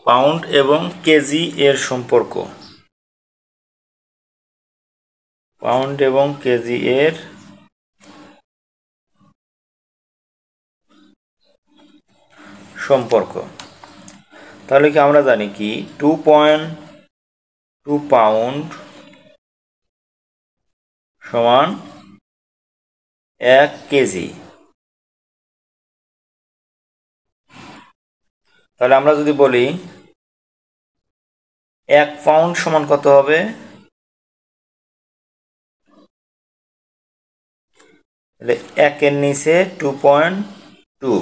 Pound এবং KG এর সম্পর্ক। পাউন্ড এবং কেজি এর সম্পর্ক। তাহলে কি আমরা জানি কি 2.2 পাউন্ড সমান 1 কেজি। তাহলে আমরা যদি বলি 1 পাউন্ড সমান কত হবে, তাহলে 1 এর নিচে 2.2।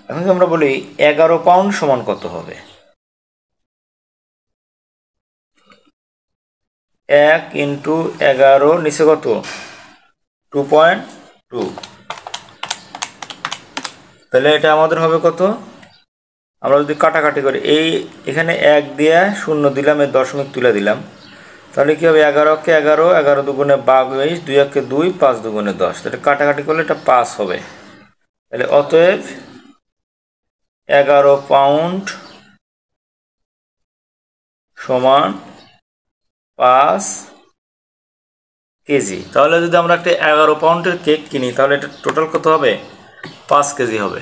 এখন যদি আমরা বলি 11 পাউন্ড সমান কত হবে, 1 ইন্টু 11 নিচে কত 2.2। তাহলে এটা আমাদের হবে কত, আমরা যদি কাটাকাটি করি এখানে 1 দিয়ে 0 দিলাম, এর দশমিক তুলে দিলাম, তাহলে কি হবে 11কে 11, 11 দুগুণে 22, 2 একে 2, 5 দুগুণে 10। তাহলে কাটাকাটি করলে এটা 5 হবে। তাহলে অতএব 11 পাউন্ড সমান 5 কেজি। তাহলে যদি আমরা একটা 11 পাউন্ডের কেক কিনি তাহলে এটা টোটাল কত হবে, 5 কেজি হবে।